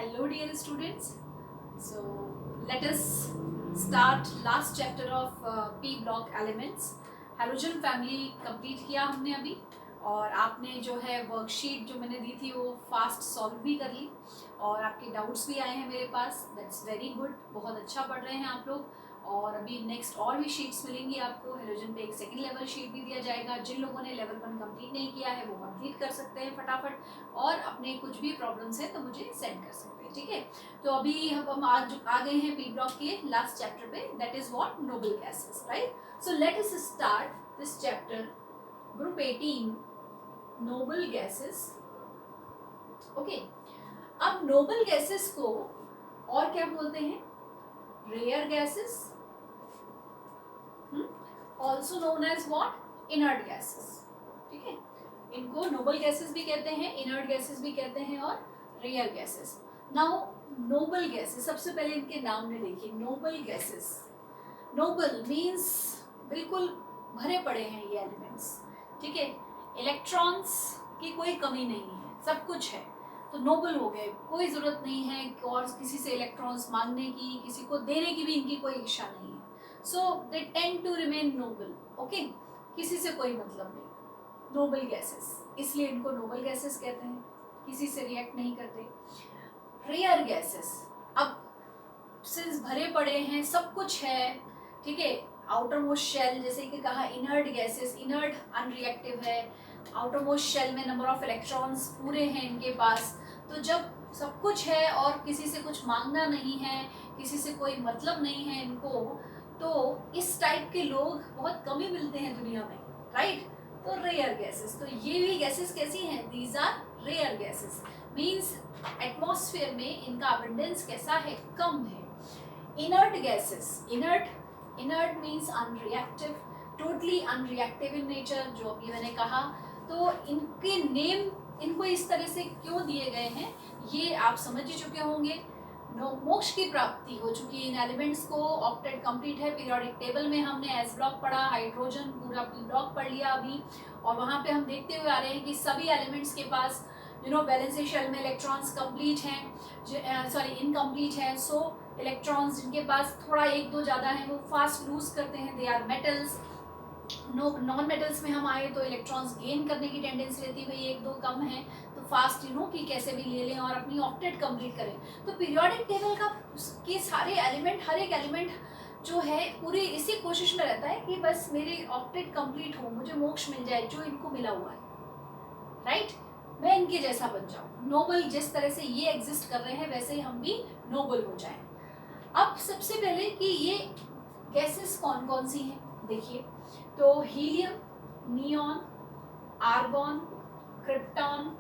Hello dear students. So let us start last chapter of P block elements. Halogen family complete किया हमने अभी और आपने जो है वर्कशीट जो मैंने दी थी वो फास्ट सॉल्व भी कर ली और आपके डाउट्स भी आए हैं मेरे पास. That's very good. बहुत अच्छा पढ़ रहे हैं आप लोग. और अभी नेक्स्ट और भी शीट्स मिलेंगी आपको. हेलोजन पे एक सेकंड लेवल शीट भी दिया जाएगा. जिन लोगों ने लेवल 1 कंप्लीट नहीं किया है वो कंप्लीट कर सकते हैं फटाफट. और अपने कुछ भी प्रॉब्लम्स है तो मुझे सेंड कर सकते हैं. ठीक है. तो अभी हम आज आ गए हैं पी ब्लॉक के लास्ट चैप्टर पे. That is what noble gases. Right. So let us start this chapter. Group 18 noble gases. Okay. अब नोबल गैसेस को और क्या बोलते हैं? Rare gases, also known as what? Inert gases. ठीक है. इनको नोबल गैसेस भी कहते हैं, इनर्ट गैसेस भी कहते हैं और rare gases. Now noble gases, सबसे पहले इनके नाम में देखिए. नोबल गैसेस, नोबल मीन्स बिल्कुल भरे पड़े हैं ये एलिमेंट्स. ठीक है. इलेक्ट्रॉन्स की कोई कमी नहीं है, सब कुछ है तो नोबल हो गए. कोई ज़रूरत नहीं है और किसी से इलेक्ट्रॉन्स मांगने की, किसी को देने की भी इनकी कोई इच्छा नहीं है. So they tend to remain noble. Okay. किसी से कोई मतलब नहीं. नोबल गैसेस, इसलिए इनको नोबल गैसेस कहते हैं. किसी से रिएक्ट नहीं करते. रेयर गैसेस, अब सिंस भरे पड़े हैं, सब कुछ है. ठीक है. आउटर मोस्ट शेल, जैसे कि कहा इनर्ट गैसेस, इनर्ट अनरिएक्टिव है. आउटर मोस्ट शेल में नंबर ऑफ इलेक्ट्रॉन्स पूरे हैं इनके पास. तो जब सब कुछ है और किसी से कुछ मांगना नहीं है, किसी से कोई मतलब नहीं है इनको, तो इस टाइप के लोग बहुत कम ही मिलते हैं दुनिया में. राइट. तो रेयर गैसेस, तो ये भी गैसेस कैसी हैं? These are rare gases. Means atmosphere में इनका अबंडेंस कैसा है? कम है. Inert gases, inert means unreactive, totally unreactive in nature, जो अभी मैंने कहा. तो इनके नेम इनको इस तरह से क्यों दिए गए हैं ये आप समझ ही चुके होंगे. मोक्ष की प्राप्ति हो चुकी है इन एलिमेंट्स को. ऑक्टेट कंप्लीट है. पीरियोडिक टेबल में हमने एस ब्लॉक पढ़ा, हाइड्रोजन पूरा पी ब्लॉक पढ़ लिया अभी. और वहाँ पे हम देखते हुए आ रहे हैं कि सभी एलिमेंट्स के पास वैलेंसी शेल में इलेक्ट्रॉन्स कंप्लीट हैं, सॉरी इनकम्प्लीट हैं. सो इलेक्ट्रॉन्स जिनके पास थोड़ा एक दो ज़्यादा हैं वो फास्ट लूज करते हैं. They are metals. Non metals में हम आए तो इलेक्ट्रॉन्स गेन करने की टेंडेंसी रहती है. एक दो कम है तो फास्ट कि कैसे भी ले लें और अपनी ऑक्टेट कंप्लीट करें. तो पीरियोडिक टेबल का के सारे एलिमेंट, हर एक एलिमेंट जो है पूरी इसी कोशिश में रहता है कि बस मेरी ऑक्टेट कंप्लीट हो, मुझे मोक्ष मिल जाए जो इनको मिला हुआ है. राइट. मैं इनके जैसा बन जाऊँ. नोबल जिस तरह से ये एग्जिस्ट कर रहे हैं वैसे ही हम भी नोबल हो जाएं. अब सबसे पहले कि ये गैसेस कौन कौन सी हैं देखिए. तो helium, neon, argon, krypton,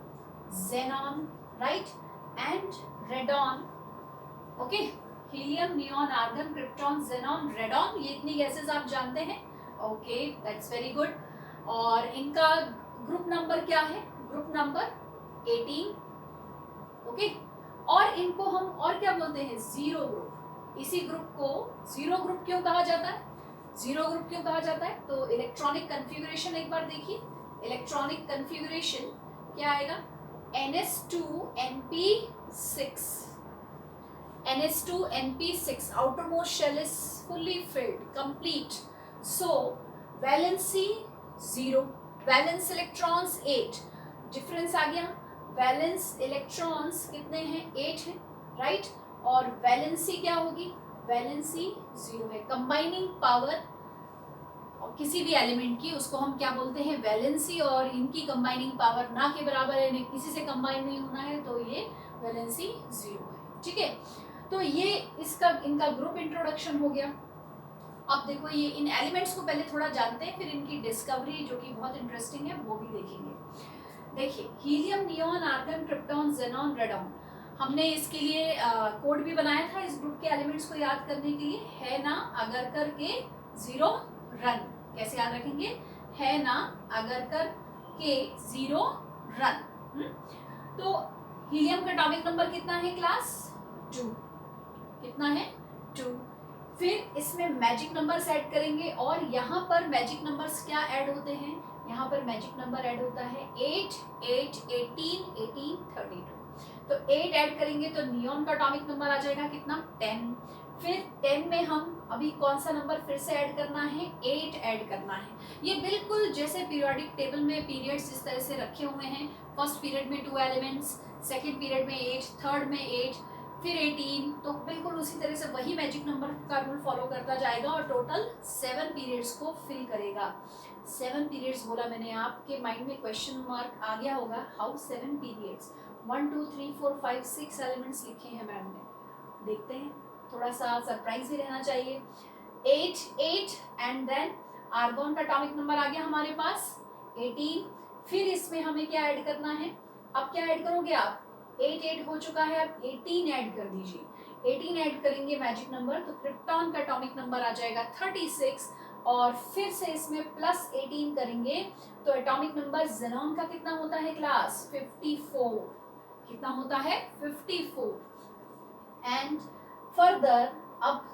xenon, right, and radon. Okay. Helium, neon, argon, krypton, xenon, radon, ये इतनी गैसेस आप जानते हैं. Okay, that's very good. और इनका ग्रुप नंबर क्या है? Group number 18. ओके. और इनको हम और क्या बोलते हैं? Zero group. इसी ग्रुप को जीरो ग्रुप क्यों कहा जाता है? जीरो ग्रुप क्यों कहा जाता है? तो इलेक्ट्रॉनिक कन्फिगुरेशन एक बार देखिए. इलेक्ट्रॉनिक कन्फिगुरेशन क्या आएगा? NS2NP6. NS2NP6. outermost shell is fully filled, complete. So valency 0, valence electrons 8. Difference आ गया. वैलेंस इलेक्ट्रॉन्स कितने हैं? 8 हैं. राइट. और वैलेंसी क्या होगी? वैलेंसी 0 है. कंबाइनिंग पावर और किसी भी एलिमेंट की उसको हम क्या बोलते हैं? वैलेंसी. और इनकी कंबाइनिंग पावर ना के बराबर है, इन्हें किसी से कंबाइन नहीं होना है तो ये वैलेंसी 0 है. ठीक है. तो ये इसका इनका ग्रुप इंट्रोडक्शन हो गया. अब देखो ये इन एलिमेंट्स को पहले थोड़ा जानते हैं, फिर इनकी डिस्कवरी जो कि बहुत इंटरेस्टिंग है वो भी देखेंगे. देखिए, helium, neon, argon, krypton, xenon, radon. हमने इसके लिए कोड भी बनाया था इस ग्रुप के एलिमेंट्स को याद करने के लिए. है ना अगर कर के 0 रन. कैसे याद रखेंगे? है ना अगर कर के 0 रन. तो हीलियम का एटॉमिक नंबर कितना है क्लास? 2. कितना है? 2. फिर इसमें मैजिक नंबर सेट करेंगे और यहाँ पर मैजिक नंबर्स क्या ऐड होते हैं? यहाँ पर मैजिक नंबर ऐड होता है 8, 8, 18, 18, 32. तो 8 ऐड करेंगे तो नियॉन का एटॉमिक नंबर आ जाएगा कितना 10। फिर 10 में हम अभी कौन सा नंबर फिर से ऐड करना है 8 ऐड करना है। ये बिल्कुल जैसे पीरियोडिक टेबल में पीरियड्स जिस तरह से रखे हुए हैं, फर्स्ट पीरियड में 2 एलिमेंट्स, सेकेंड पीरियड में 8, थर्ड में 8, फिर 18, तो बिल्कुल उसी तरह से वही मैजिक नंबर का रूल फॉलो करता जाएगा और टोटल 7 पीरियड्स को फिल करेगा। 7 पीरियड्स बोला मैंने, आपके माइंड में क्वेश्चन मार्क आ गया होगा, हाउ 7 पीरियड्स, 1 2 3 4 5 6 एलिमेंट्स लिखे हैं मैम ने। देखते हैं, थोड़ा सा सरप्राइज भी रहना चाहिए। 8 एंड देन आर्गॉन का एटॉमिक नंबर आ गया हमारे पास 18। फिर इसमें हमें क्या ऐड करना है, अब क्या ऐड करोगे आप, 8 हो चुका है, अब 18 ऐड कर दीजिए। 18 ऐड करेंगे मैजिक नंबर, तो क्रिप्टॉन का एटॉमिक नंबर आ जाएगा 36 और फिर से इसमें प्लस 18 करेंगे तो एटॉमिक नंबर ज़ेनॉन का कितना होता है क्लास 54। कितना होता है 54। एंड फर्दर अब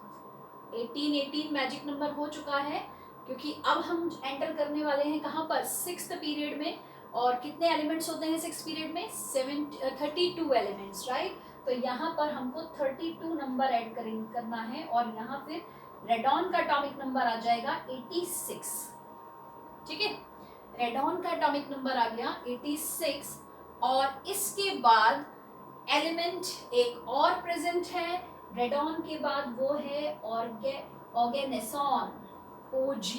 18 मैजिक नंबर हो चुका है, क्योंकि अब हम एंटर करने वाले हैं कहाँ पर, 6th पीरियड में। और कितने एलिमेंट्स होते हैं 6th पीरियड में, 32 एलिमेंट्स, राइट। तो यहाँ पर हमको 32 नंबर ऐड करना है और यहाँ फिर रेडॉन का एटॉमिक नंबर आ जाएगा 86। ठीक है, रेडॉन का एटॉमिक नंबर आ गया 86 और इसके बाद एलिमेंट एक और प्रेजेंट है रेडॉन के बाद, वो है oganesson, OG,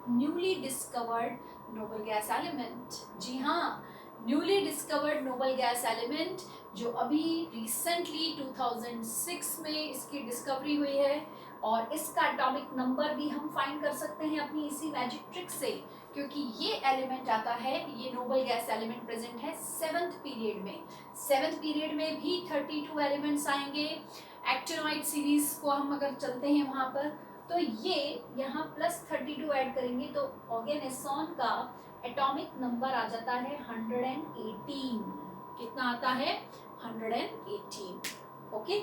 newly discovered noble gas element. जी हाँ, newly discovered noble gas element जो अभी रिसेंटली 2006 में इसकी डिस्कवरी हुई है और इसका एटॉमिक नंबर भी हम फाइंड कर सकते हैं अपनी इसी मैजिक ट्रिक से, क्योंकि ये एलिमेंट आता है, ये नोबल गैस एलिमेंट प्रेजेंट है 7th पीरियड में। 7th पीरियड में भी 32 एलिमेंट्स आएंगे। एक्टिनॉइड सीरीज को हम अगर चलते हैं वहाँ पर, तो ये यहाँ प्लस 32 ऐड करेंगे तो ऑर्गेनेसॉन का एटॉमिक नंबर आ जाता है 118। कितना आता है 118। ओके,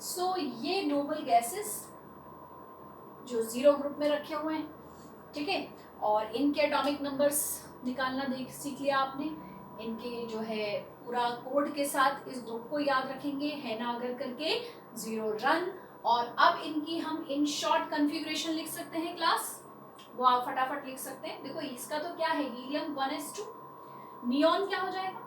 सो ये नोबल गैसेस जो 0 ग्रुप में रखे हुए हैं, ठीक है, और इनके एटॉमिक नंबर्स निकालना सीख लिया आपने। इनके जो है पूरा कोड के साथ इस ग्रुप को याद रखेंगे, है ना, अगर करके 0 रन। और अब इनकी हम इन शॉर्ट कन्फिग्रेशन लिख सकते हैं क्लास, वो आप फटाफट लिख सकते हैं। देखो इसका तो क्या है, हीलियम 1s2, नियॉन क्या हो जाएगा,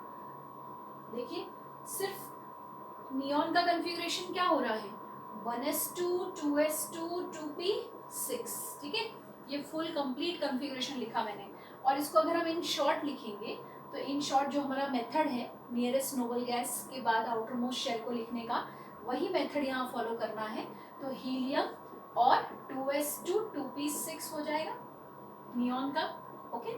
देखिए सिर्फ नियॉन का कन्फिग्रेशन क्या हो रहा है 1s2 2s2 2p6। ठीक है, ये फुल कंप्लीट कन्फिग्रेशन लिखा मैंने। और इसको अगर हम इन शॉर्ट लिखेंगे तो इन शॉर्ट जो हमारा मेथड है नियरेस्ट नोबल गैस के बाद आउटर मोस्ट शेल को लिखने का, वही मेथड यहाँ फॉलो करना है। तो हीलियम और 2s2 2p6 हो जाएगा नियॉन का। ओके,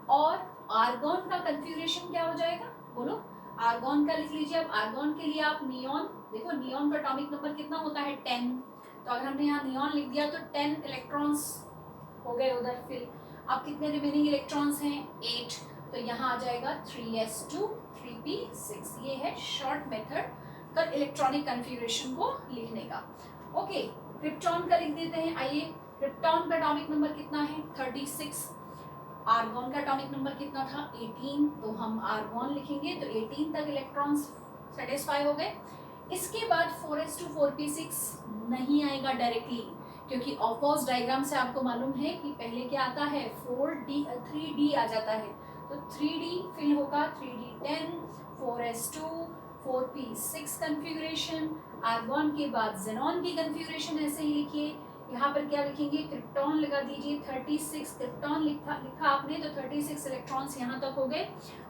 और आर्गॉन का कन्फिग्रेशन क्या हो जाएगा, बोलो, आर्गॉन का लिख लीजिए। अब आर्गॉन के लिए आप नियॉन, देखो नियॉन का एटॉमिक नंबर कितना होता है 10, तो अगर हमने यहाँ नियॉन लिख दिया तो 10 इलेक्ट्रॉन्स हो गए उधर। फिर अब कितने रिमेनिंग इलेक्ट्रॉन्स हैं 8, तो यहाँ आ जाएगा 3s2 3p6। ये है शॉर्ट मेथड का इलेक्ट्रॉनिक कन्फिग्रेशन को लिखने का। ओके, क्रिप्टॉन का लिख देते हैं। आइए, क्रिप्टॉन का एटॉमिक नंबर कितना है 36, आर्गॉन का एटॉमिक नंबर कितना था 18, तो हम आर्गॉन लिखेंगे तो 18 तक इलेक्ट्रॉन्स सेटिस्फाई हो गए। इसके बाद 4s2 4p6 नहीं आएगा डायरेक्टली, क्योंकि ऑपोज डायग्राम से आपको मालूम है कि पहले क्या आता है 3d आ जाता है, तो 3d फिल होगा 3d10 4s2 4p6 configuration. Argon के बाद ज़ेनॉन की कन्फिग्रेशन ऐसे ही लिखिए। यहाँ पर क्या लिखेंगे, क्रिप्टॉन लगा दीजिए 36, क्रिप्टॉन लिखा आपने तो 36 इलेक्ट्रॉन्स यहाँ तक हो गए।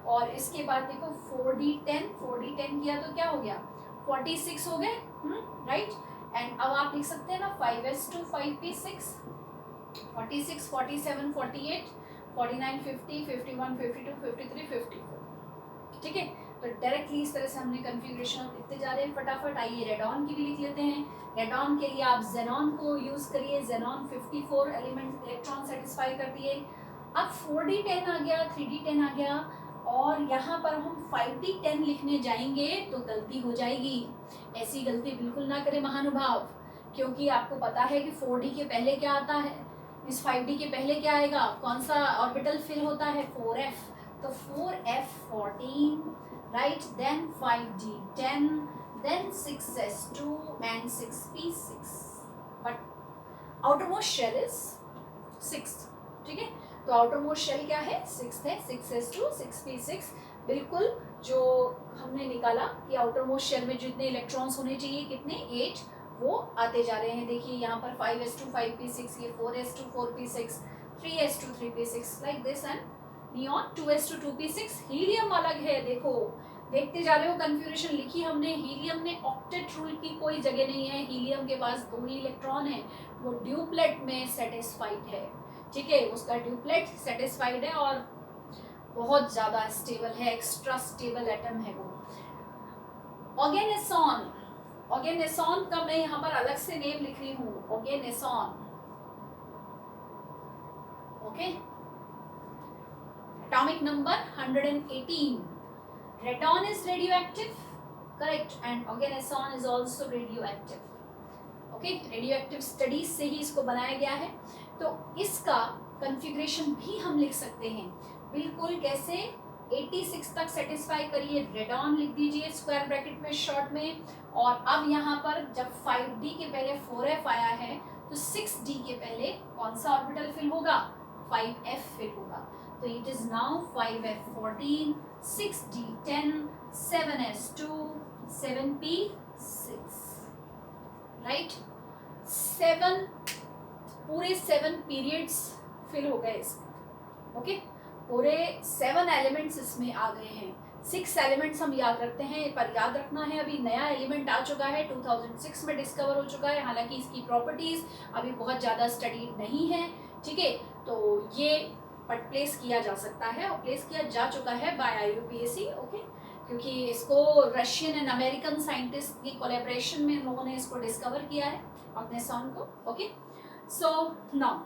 और इसके बाद देखो 4d10 किया तो क्या हो गया 46 हो गए, राइट। एंड अब आप लिख सकते हैं ना 5s2 5p6 46 47 48 49 50 51 52 53 54। ठीक है, तो डायरेक्टली इस तरह से हमने कन्फिग्रेशन लिखते जा रहे हैं फटाफट। आइए रेडॉन की भी लिख लेते हैं। रेडॉन के लिए आप ज़ेनॉन को यूज़ करिए, ज़ेनॉन 54 एलिमेंट इलेक्ट्रॉन सेटिस्फाई कर दिए। अब 4d10 आ गया, 3d10 आ गया, और यहाँ पर हम 5d10 लिखने जाएंगे तो गलती हो जाएगी। ऐसी गलती बिल्कुल ना करें महानुभाव, क्योंकि आपको पता है कि 4d के पहले क्या आता है, इस 5d के पहले क्या आएगा, कौन सा ऑर्बिटल फिल होता है 4f, तो 4f14 right? Then 5d 10, then 6s2 and 6p6, but outermost shell is 6, ठीक है? तो outermost shell क्या है? 6 है, 6s2 6p6, बिल्कुल जो हमने निकाला कि outermost shell में जितने इलेक्ट्रॉन्स होने चाहिए कितने 8, वो आते जा रहे हैं। देखिए यहाँ पर 5s2 5p6, ये 4s2 4p6, 3s2 3p6 like this, and neon 2s2 2p6। Helium अलग है, देखो देखते जा रहे हो कन्फ्यूरेशन लिखी हमने। हीलियम ने ऑक्टेट रूल की कोई जगह नहीं है, हीलियम के पास 2 ही इलेक्ट्रॉन है, वो ड्यूप्लेट में सेटिस्फाइड है, ठीक है? उसका ड्यूप्लेट सेटिस्फाइड है और बहुत ज़्यादा स्टेबल है, एक्स्ट्रा स्टेबल एटम है वो। ऑर्गेनेसॉन, ऑर्गेनेसॉन का मैं यहाँ पर अलग से नेम लिख रही हूँ, ऑर्गेनेसॉन, okay? Atomic number 118. Radon is radioactive, correct, and organoson is also radioactive. Okay, radioactive studies से ही इसको बनाया गया है। तो इसका कन्फिग्रेशन भी हम लिख सकते हैं, बिल्कुल कैसे? 86 तक सेटिस्फाई करिए, रेडॉन लिख दीजिए स्क्वायर ब्रैकेट में शॉर्ट में, और अब यहाँ पर जब 5d के पहले 4f आया है तो 6d के पहले कौन सा ऑर्बिटल फिल होगा? 5f फिल होगा। तो it is now 5f14, 6d10, 7s2, 7p6, right? 7 पूरे 7 पीरियड्स फिल हो गए इसमें, ओके? पूरे 7 एलिमेंट्स इसमें आ गए हैं। 6 एलिमेंट्स हम याद रखते हैं, पर याद रखना है अभी नया एलिमेंट आ चुका है, 2006 में डिस्कवर हो चुका है, हालांकि इसकी प्रॉपर्टीज अभी बहुत ज़्यादा स्टडी नहीं है, ठीक है? तो ये बट प्लेस किया जा सकता है और प्लेस किया जा चुका है बाय IUPAC, ओके? क्योंकि इसको रशियन एंड अमेरिकन साइंटिस्ट की कोलैबोरेशन में लोगों ने इसको डिस्कवर किया है, ऑर्गेनेसॉन को, okay? So now,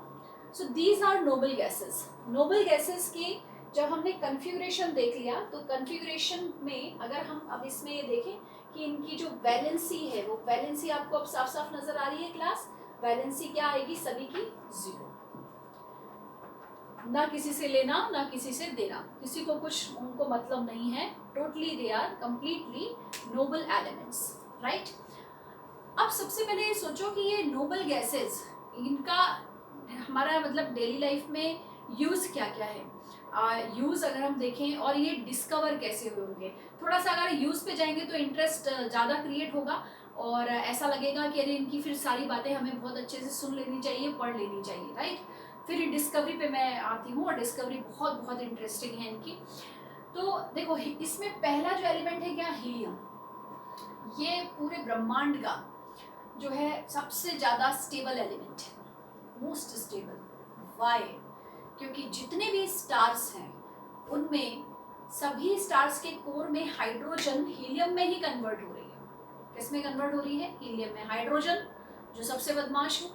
so these are noble gases. Noble gases की जब हमने कन्फिग्रेशन देख लिया, तो कन्फिग्रेशन में अगर हम अब इसमें ये देखें कि इनकी जो वैलेंसी है, वो वैलेंसी आपको अब साफ साफ नजर आ रही है क्लास? वैलेंसी क्या आएगी सभी की? 0, ना किसी से लेना ना किसी से देना, किसी को कुछ उनको मतलब नहीं है, totally they are completely noble elements, right? अब सबसे पहले ये सोचो कि ये नोबल गैसेस, इनका हमारा मतलब डेली लाइफ में यूज़ क्या क्या है? यूज़ अगर हम देखें और ये डिस्कवर कैसे हुए होंगे, थोड़ा सा अगर यूज़ पे जाएंगे तो इंटरेस्ट ज़्यादा क्रिएट होगा और ऐसा लगेगा कि अरे इनकी फिर सारी बातें हमें बहुत अच्छे से सुन लेनी चाहिए, पढ़ लेनी चाहिए, राइट? फिर डिस्कवरी पे मैं आती हूँ और डिस्कवरी बहुत बहुत इंटरेस्टिंग है इनकी। तो देखो इसमें पहला जो एलिमेंट है क्या? हीलियम। ये पूरे ब्रह्मांड का जो है सबसे ज़्यादा स्टेबल एलिमेंट है, मोस्ट स्टेबल। वाई? क्योंकि जितने भी स्टार्स हैं उनमें सभी स्टार्स के कोर में हाइड्रोजन हीलियम में ही कन्वर्ट हो रही है। किस में कन्वर्ट हो रही है? हीलियम में। हाइड्रोजन जो सबसे बदमाश हो,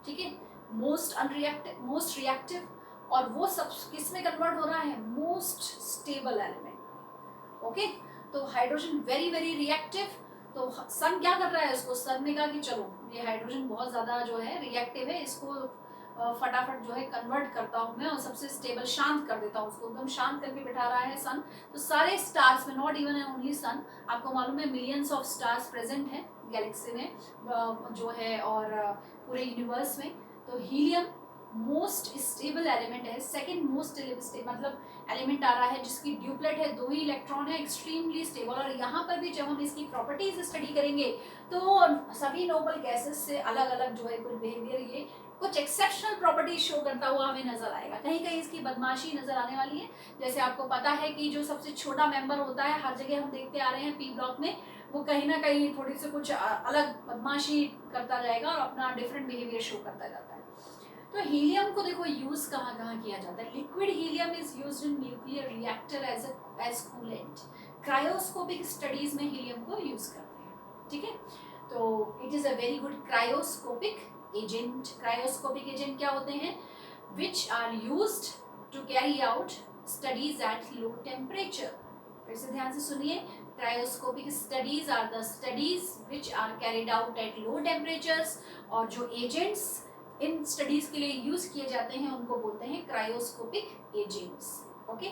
ठीक है, मोस्ट अनरिएक्टिव, मोस्ट रिएक्टिव, और वो सब किस में कन्वर्ट हो रहा है? Most stable element, okay? तो हाइड्रोजन वेरी वेरी रिएक्टिव। तो सन क्या कर रहा है उसको? सन ने कहा कि चलो ये हाइड्रोजन बहुत ज़्यादा जो है रिएक्टिव है, इसको फटाफट जो है कन्वर्ट करता हूँ मैं और सबसे स्टेबल शांत कर देता हूँ उसको, एकदम शांत करके बिठा रहा है सन। तो सारे स्टार्स में, not even and only son, आपको मालूम है मिलियंस ऑफ स्टार्स प्रेजेंट हैं गैलेक्सी में जो है और पूरे यूनिवर्स में। तो हीलियम मोस्ट स्टेबल एलिमेंट है, सेकंड मोस्ट मतलब एलिमेंट आ रहा है जिसकी ड्यूप्लेट है, 2 ही इलेक्ट्रॉन है, एक्सट्रीमली स्टेबल। और यहाँ पर भी जब हम इसकी प्रॉपर्टीज स्टडी करेंगे तो सभी नोबल गैसेस से अलग अलग जो है कुछ बिहेवियर, ये कुछ एक्सेप्शनल प्रॉपर्टीज शो करता हुआ हमें नजर आएगा। कहीं कहीं इसकी बदमाशी नजर आने वाली है। जैसे आपको पता है कि जो सबसे छोटा मेंबर होता है, हर जगह हम देखते आ रहे हैं पी ब्लॉक में, वो कहीं ना कहीं थोड़ी सी कुछ अलग बदमाशी करता जाएगा और अपना डिफरेंट बिहेवियर शो करता जाता है। तो हीलियम को देखो यूज कहाँ कहाँ किया जाता है। Liquid helium is used in nuclear reactor as coolant. Cryoscopic studies में हीलियम को यूज करते हैं, ठीक है? तो it is a very good cryoscopic agent. Cryoscopic agent क्या होते हैं? Which are used to carry out studies at low temperature. फिर से ध्यान से सुनिए, cryoscopic studies are the studies which are carried out at low temperatures, और जो एजेंट्स इन स्टडीज के लिए यूज किए जाते हैं उनको बोलते हैं क्रायोस्कोपिक एजेंट्स, ओके?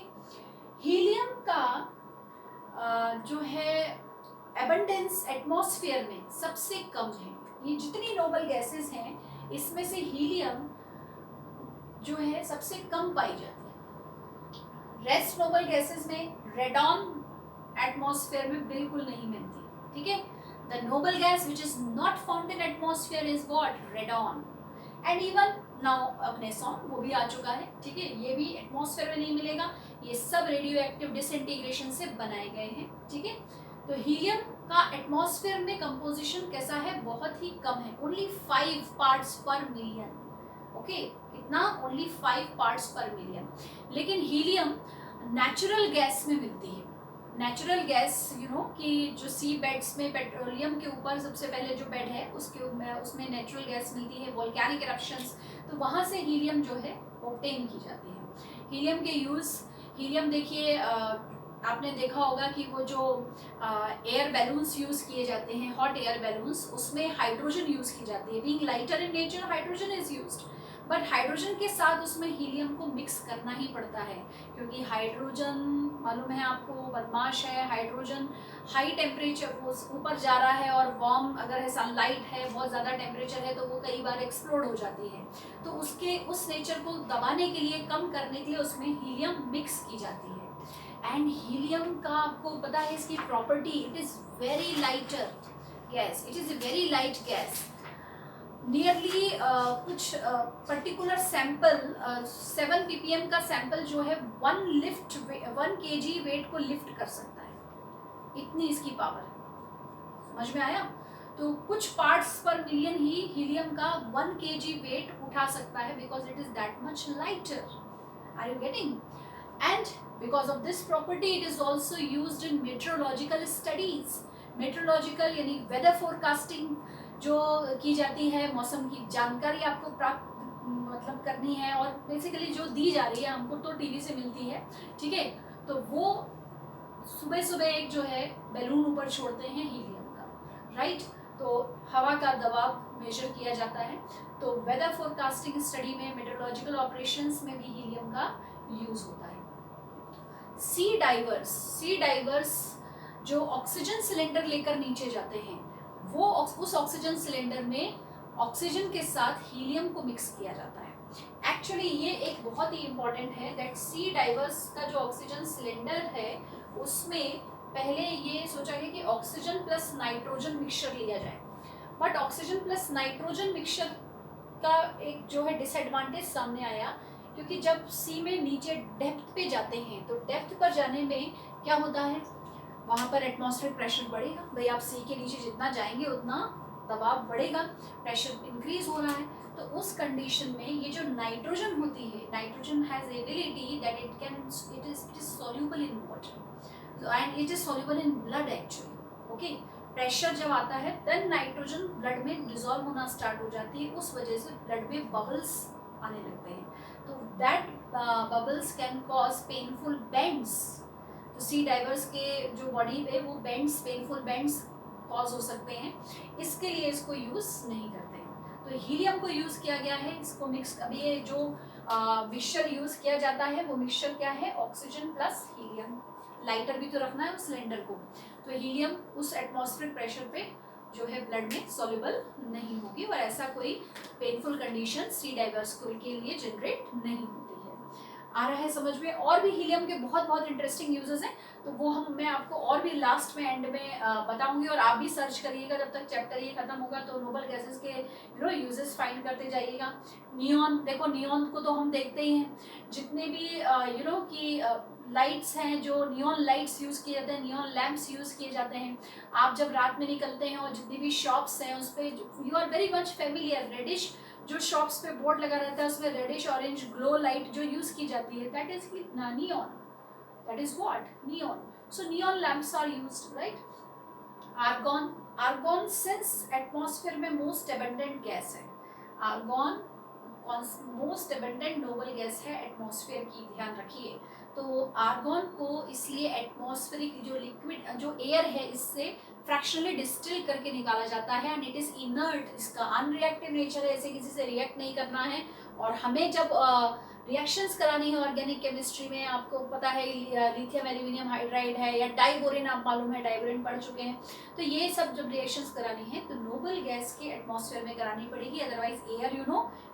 हीलियम का जो है एबंडेंस एटमॉस्फेयर में सबसे कम है। ये जितनी नोबल गैसेस हैं इसमें से हीलियम जो है सबसे कम पाई जाती है। रेस्ट नोबल गैसेस में रेडॉन एटमॉस्फेयर में बिल्कुल नहीं मिलती, ठीक है। The noble gas which is not found in atmosphere is what, radon. And even now oganesson वो भी आ चुका है, ठीक है, ये भी एटमॉस्फेयर में नहीं मिलेगा। ये सब रेडियो एक्टिव डिसइंटीग्रेशन से बनाए गए हैं, ठीक है। तो हीलियम का एटमॉस्फेयर में कंपोजिशन कैसा है, बहुत ही कम है, ओनली 5 पार्ट्स पर मिलियन। ओके, इतना, ओनली 5 पार्ट्स पर मिलियन। लेकिन हीलियम नेचुरल गैस में मिलती है। नेचुरल गैस यू नो कि जो सी बेड्स में पेट्रोलियम के ऊपर सबसे पहले जो बेड है उसमें नेचुरल गैस मिलती है, वोल्केनिक इरप्शंस, तो वहाँ से हीलियम जो है ऑब्टेन की जाती है। हीलियम के यूज़, हीलियम देखिए आपने देखा होगा कि वो जो एयर बैलून्स यूज़ किए जाते हैं, हॉट एयर बैलून्स, उसमें हाइड्रोजन यूज़ की जाती है। Being lighter in nature hydrogen is used, but hydrogen के साथ उसमें हीलियम को मिक्स करना ही पड़ता है, क्योंकि हाइड्रोजन मालूम है आपको बदमाश है। हाइड्रोजन हाई टेम्परेचर ऊपर जा रहा है और वार्म अगर है, सनलाइट है, बहुत ज़्यादा टेम्परेचर है तो वो कई बार एक्सप्लोड हो जाती है। तो उसके उस नेचर को दबाने के लिए, कम करने के लिए उसमें हीलियम मिक्स की जाती है। एंड हीलियम का आपको पता है इसकी property, it is very lighter gas, it is a very light gas. Nearly कुछ पर्टिकुलर सैंपल 7 ppm का सैंपल जो है 1 kg वेट को लिफ्ट कर सकता है, इतनी इसकी पावर है। समझ में आया? तो कुछ पार्ट्स पर मिलियन ही हीलियम का 1 kg वेट उठा सकता है, because it is that much lighter. Are you getting? And because of this property it is also used in metrological studies. Metrological यानी वेदर फोरकास्टिंग जो की जाती है, मौसम की जानकारी आपको प्राप्त मतलब करनी है, और बेसिकली जो दी जा रही है हमको तो टीवी से मिलती है, ठीक है। तो वो सुबह सुबह एक जो है बैलून ऊपर छोड़ते हैं हीलियम का, राइट। तो हवा का दबाव मेजर किया जाता है। तो वेदर फोरकास्टिंग स्टडी में, मेट्रोलॉजिकल ऑपरेशंस में भी हीलियम का यूज होता है। सी डाइवर्स जो ऑक्सीजन सिलेंडर लेकर नीचे जाते हैं, वो उस ऑक्सीजन सिलेंडर में ऑक्सीजन के साथ हीलियम को मिक्स किया जाता है। एक्चुअली ये एक बहुत ही इंपॉर्टेंट है दैट सी डाइवर्स का जो ऑक्सीजन सिलेंडर है उसमें पहले ये सोचा गया कि ऑक्सीजन प्लस नाइट्रोजन मिक्सचर लिया जाए, but oxygen plus nitrogen mixture का एक जो है डिसएडवांटेज सामने आया, क्योंकि जब सी में नीचे डेप्थ पे जाते हैं तो डेप्थ पर जाने में क्या होता है, वहाँ पर एटमॉस्फेरिक प्रेशर बढ़ेगा। भाई आप सी के नीचे जितना जाएंगे उतना दबाव बढ़ेगा, प्रेशर इंक्रीज हो रहा है। तो उस कंडीशन में ये जो नाइट्रोजन होती है, nitrogen has ability that it is soluble in water and it is soluble in blood actually. Okay, pressure जब आता है देन नाइट्रोजन ब्लड में डिसॉल्व होना स्टार्ट हो जाती है, उस वजह से ब्लड में बबल्स आने लगते हैं। तो that bubbles can cause painful bends. तो सी डाइवर्स के जो बॉडी पे वो बेंड्स, पेनफुल बेंड्स कॉज हो सकते हैं, इसके लिए इसको यूज़ नहीं करते हैं। तो हीलियम को यूज़ किया गया है, इसको मिक्स, अभी ये जो मिक्सचर यूज़ किया जाता है वो मिक्सचर क्या है, ऑक्सीजन प्लस हीलियम। लाइटर भी तो रखना है उस सिलेंडर को, तो हीलियम उस एटमॉस्फेरिक प्रेशर पे जो है ब्लड में सॉल्युबल नहीं होगी, और ऐसा कोई पेनफुल कंडीशन सी डाइवर्स के लिए जनरेट नहीं होती है। आ रहा है समझ में? और भी हीलियम के बहुत बहुत इंटरेस्टिंग यूजेस हैं, तो वो मैं आपको और भी लास्ट में एंड में बताऊंगी, और आप भी सर्च करिएगा जब तक चैप्टर ये खत्म होगा, तो नोबल गैसेस के यूजेस फाइंड करते जाइएगा। नियॉन, देखो नियॉन को तो हम देखते ही हैं, जितने भी कि लाइट्स हैं, जो नियॉन लाइट्स यूज़ किए जाते हैं, नियॉन लैम्प्स यूज़ किए जाते हैं। आप जब रात में निकलते हैं और जितनी भी शॉप्स हैं उस पर you are very much familiar, reddish जो शॉप्स पे बोर्ड लगा रहता है उसमें रेडिश ऑरेंज ग्लो लाइट जो यूज़ की जाती है, that is neon, that is what, neon. So neon lamps are used, right. Argon since atmosphere में मोस्ट एबंडेंट गैस है, argon most abundant noble gas है एटमॉस्फेयर की, ध्यान रखिए। तो आर्गॉन को इसलिए एटमॉस्फेरिक जो लिक्विड जो एयर है इससे फ्रैक्शनली डिस्टिल करके निकाला जाता है, एंड इट इज़ इनर्ट, इसका अनरिएक्टिव नेचर है, ऐसे किसी से रिएक्ट नहीं करना है। और हमें जब रिएक्शंस करानी है ऑर्गेनिक केमिस्ट्री में, आपको पता है लिथियम एल्यूमिनियम हाइड्राइड है या डाइबोरेन, आप मालूम है डाइबोरेन पढ़ चुके हैं। तो ये सब जब रिएक्शंस करानी है तो नोबल गैस के एटमॉस्फेयर में करानी पड़ेगी, अदरवाइज एयर,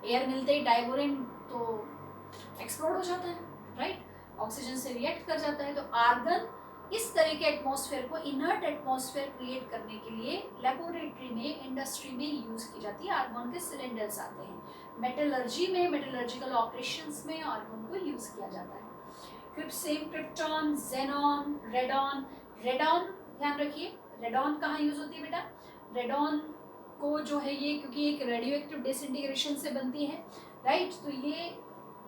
एयर मिलते ही डाइबोरेन तो एक्सप्लोड हो जाता है, राइट, ऑक्सीजन से रिएक्ट कर जाता है। तो आर्गन इस तरह के एटमॉस्फेयर को, इनर्ट एटमॉस्फेयर क्रिएट करने के लिए लेबोरेटरी में, इंडस्ट्री में यूज की जाती है। आर्गन के सिलेंडर्स आते हैं, मेटलर्जी में, मेटलर्जिकल ऑपरेशंस में आर्गन को यूज किया जाता है। Krypton, xenon, radon. रेडॉन ध्यान रखिए, रेडॉन कहाँ यूज होती है बेटा? रेडॉन को जो है ये, क्योंकि एक रेडियो एक्टिव डिसइंटीग्रेशन से बनती है, राइट, तो ये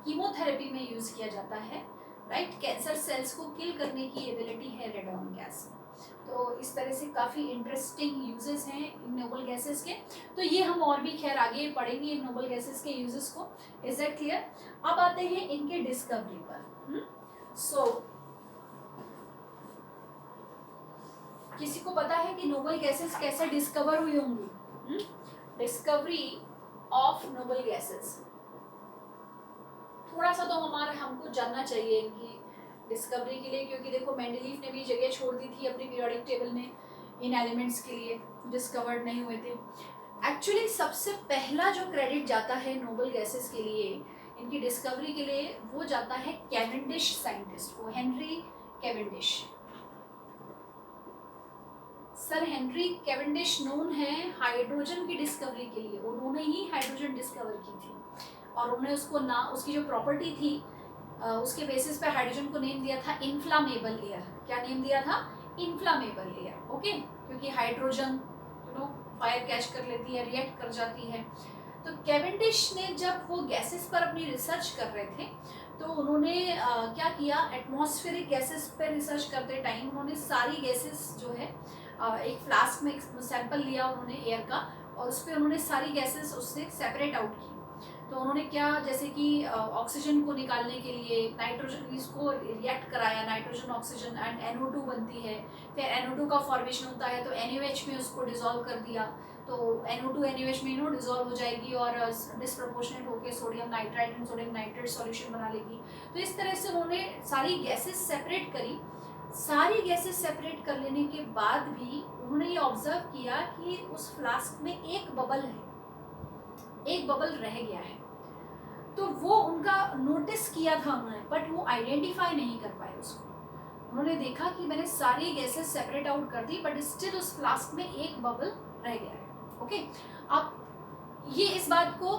कीमोथेरेपी में यूज किया जाता है, राइट, कैंसर सेल्स को किल करने की एबिलिटी है रेडॉन गैस में। तो इस तरह से काफ़ी इंटरेस्टिंग यूजेस हैं इन नोबल गैसेस के। तो ये हम और भी खैर आगे पढ़ेंगे इन नोबल गैसेस के यूजेस को। Is that clear? अब आते हैं इनके डिस्कवरी पर। सो किसी को पता है कि नोबल गैसेस कैसे डिस्कवर हुई होंगी? डिस्कवरी ऑफ नोबल गैसेस, थोड़ा सा तो हमको जानना चाहिए इनकी डिस्कवरी के लिए, क्योंकि देखो मेंडलीफ ने भी जगह छोड़ दी थी अपनी पीरियोडिक टेबल में इन एलिमेंट्स के लिए, डिस्कवर्ड नहीं हुए थे। एक्चुअली सबसे पहला जो क्रेडिट जाता है नोबल गैसेस के लिए, इनकी डिस्कवरी के लिए, वो जाता है कैवेंडिश साइंटिस्ट को, Henry Cavendish. Sir Henry Cavendish known है हाइड्रोजन की डिस्कवरी के लिए, उन्होंने ही हाइड्रोजन डिस्कवर की थी और उन्होंने उसको उसकी जो प्रॉपर्टी थी उसके बेसिस पे हाइड्रोजन को नेम दिया था इन्फ्लामेबल एयर। क्या नेम दिया था? इन्फ्लामेबल एयर, ओके, क्योंकि हाइड्रोजन फायर कैच कर लेती है, रिएक्ट कर जाती है। तो कैवेंडिश ने जब वो गैसेस पर अपनी रिसर्च कर रहे थे तो उन्होंने क्या किया, एटमॉस्फेरिक गैसेस पर रिसर्च करते टाइम उन्होंने सारी गैसेस जो है एक फ्लास्क में सैंपल लिया उन्होंने एयर का, और उस पर उन्होंने सारी गैसेस उससे सेपरेट आउट की। तो उन्होंने क्या, जैसे कि ऑक्सीजन को निकालने के लिए नाइट्रोजन, इसको रिएक्ट कराया, नाइट्रोजन ऑक्सीजन एंड NO2 बनती है, फिर NO2 का फॉर्मेशन होता है तो NaOH में उसको डिसॉल्व कर दिया, तो NO2 NaOH में डिसॉल्व हो जाएगी और डिस्प्रपोर्शनेट होकर sodium nitrite and sodium nitrate solution बना लेगी। तो इस तरह से उन्होंने सारी गैसेस सेपरेट करी। सारी गैसेस सेपरेट कर लेने के बाद भी उन्होंने ये ऑब्जर्व किया कि उस फ्लास्क में एक बबल है, एक बबल रह गया है। तो वो उनका नोटिस किया था उन्होंने, बट वो आइडेंटिफाई नहीं कर पाए उसको। उन्होंने देखा कि मैंने सारी गैसेस सेपरेट आउट कर दी बट स्टिल उस फ्लास्क में एक बबल रह गया है, ओके। अब ये इस बात को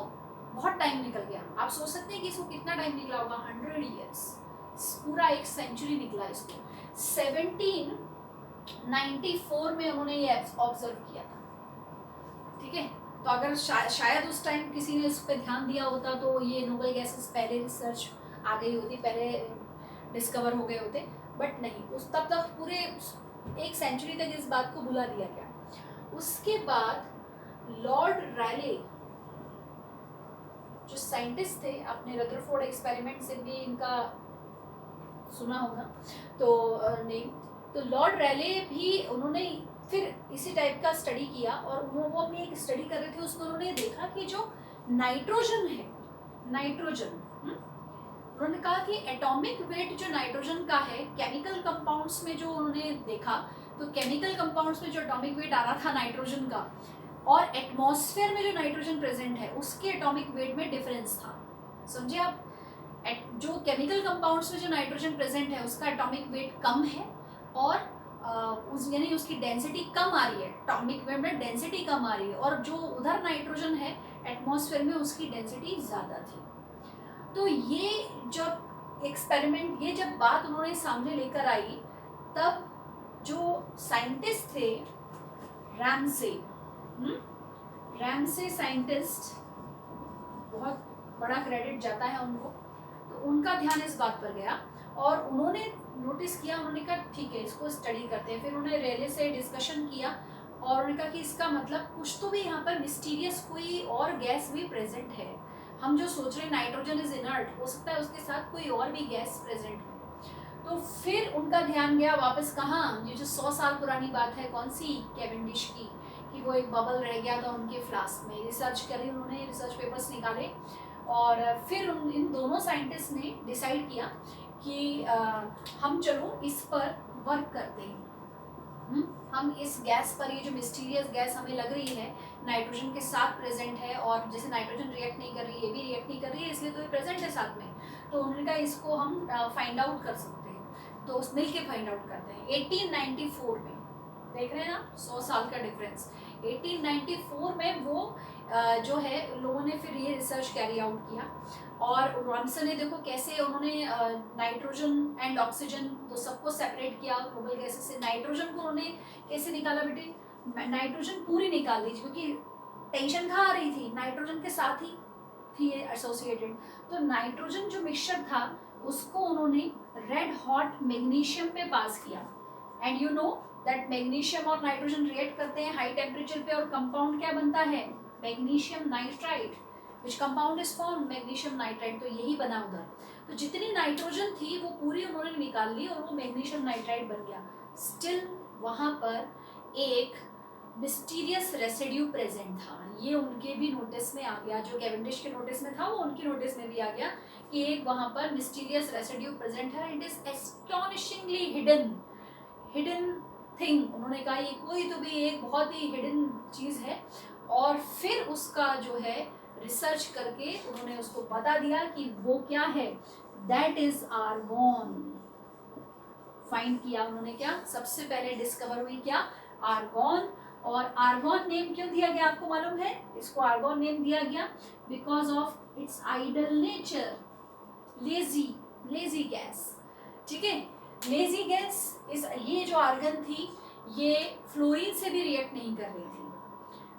बहुत टाइम निकल गया, आप सोच सकते हैं कि इसको कितना टाइम निकला होगा? 100 ईयर्स, पूरा एक सेंचुरी निकला इसको। 1794 में उन्होंने ये ऑब्जर्व किया था, ठीक है। तो अगर शायद उस टाइम किसी ने इस पर ध्यान दिया होता तो ये नोबल गैसेस पहले रिसर्च आ गई होती, पहले डिस्कवर हो गए होते, बट नहीं, उस तब तक पूरे एक सेंचुरी तक इस बात को भुला दिया गया। उसके बाद लॉर्ड रैले जो साइंटिस्ट थे, आपने रदरफोर्ड एक्सपेरिमेंट से भी इनका सुना होगा तो नेम, तो लॉर्ड रैले भी उन्होंने फिर इसी टाइप का स्टडी किया और वो अपनी एक स्टडी कर रहे थे, उसको उन्होंने देखा कि जो नाइट्रोजन है, नाइट्रोजन, उन्होंने कहा कि एटॉमिक वेट जो नाइट्रोजन का है, केमिकल कंपाउंड्स में जो उन्होंने देखा, तो केमिकल कंपाउंड्स में जो एटॉमिक वेट आ रहा था नाइट्रोजन का और एटमॉस्फेयर में जो नाइट्रोजन प्रेजेंट है उसके एटॉमिक वेट में डिफरेंस था। समझे आप? जो केमिकल कंपाउंड्स में जो नाइट्रोजन प्रेजेंट है उसका एटॉमिक वेट कम है और यानी उसकी डेंसिटी कम आ रही है, एटॉमिक वेट में डेंसिटी कम आ रही है, और जो उधर नाइट्रोजन है एटमॉस्फेयर में उसकी डेंसिटी ज़्यादा थी। तो ये जब एक्सपेरिमेंट, ये जब बात उन्होंने सामने लेकर आई, तब जो साइंटिस्ट थे रैमसे साइंटिस्ट, बहुत बड़ा क्रेडिट जाता है उनको, तो उनका ध्यान इस बात पर गया और उन्होंने नोटिस किया, उन्होंने कहा ठीक है इसको स्टडी करते हैं। फिर उन्होंने रेले से डिस्कशन किया और उन्होंने कहा कि इसका मतलब कुछ तो भी यहाँ पर मिस्टीरियस कोई और गैस भी प्रेजेंट है। हम जो सोच रहे हैं नाइट्रोजन इज इनर्ट, हो सकता है उसके साथ कोई और भी गैस प्रेजेंट हो। तो फिर उनका ध्यान गया वापस कहाँ, ये जो 100 साल पुरानी बात है, कौन सी, कैवेंडिश की, कि वो एक बबल रह गया था उनके फ्लास्क में। रिसर्च करी उन्होंने, रिसर्च पेपर्स निकाले और फिर इन दोनों साइंटिस्ट ने डिसाइड किया कि हम चलो इस पर वर्क करते हैं। हम इस गैस पर, ये जो मिस्टीरियस गैस हमें लग रही है नाइट्रोजन के साथ प्रेजेंट है, और जैसे नाइट्रोजन रिएक्ट नहीं कर रही है, ये भी रिएक्ट नहीं कर रही है, इसलिए तो ये प्रेजेंट है साथ में, तो उन्होंने कहा इसको हम फाइंड आउट कर सकते हैं। तो मिल के फाइंड आउट करते हैं 1894 में। देख रहे हैं ना, 100 साल का डिफरेंस। 1894 में वो जो है लोगों ने फिर ये रिसर्च कैरी आउट किया, और रॉमसन ने देखो कैसे उन्होंने नाइट्रोजन एंड ऑक्सीजन तो सबको सेपरेट किया नोबल गैसेस से। नाइट्रोजन को उन्होंने कैसे निकाला बेटे, नाइट्रोजन पूरी निकाल दी, क्योंकि टेंशन कहाँ आ रही थी, नाइट्रोजन के साथ ही थी एसोसिएटेड। तो नाइट्रोजन जो मिक्सचर था उसको उन्होंने रेड हॉट मैग्नीशियम पे पास किया, and you know that magnesium और नाइट्रोजन रिएक्ट करते हैं हाई टेम्परेचर पे, और कंपाउंड क्या बनता है, magnesium nitride, which compound is form magnesium nitride. तो यही बना उधर। तो जितनी नाइट्रोजन थी वो पूरी उन्होंने निकाल ली और वो मैग्नीशियम नाइट्राइड बन गया। स्टिल वहाँ पर एक मिस्टीरियस रेसिड्यू प्रेजेंट था। ये उनके भी नोटिस में आ गया, जो कैवेंडिश के नोटिस में था वो उनकी नोटिस में भी आ गया कि एक वहाँ पर मिस्टीरियस रेसिड्यू प्रेजेंट है। It is astonishingly hidden thing. उन्होंने कहा ये कोई तो भी एक बहुत ही हिडन चीज़ है, और फिर उसका जो है रिसर्च करके उन्होंने उसको बता दिया कि वो क्या है, दैट इज आर्गॉन। फाइंड किया उन्होंने, क्या सबसे पहले डिस्कवर हुई क्या, आर्गॉन। और आर्गॉन नेम क्यों दिया गया आपको मालूम है, इसको आर्गॉन नेम दिया गया because of its idle nature, lazy gas. ठीक है, लेजी गैस इस, ये जो आर्गन थी ये फ्लोरीन से भी रिएक्ट नहीं कर रही थी।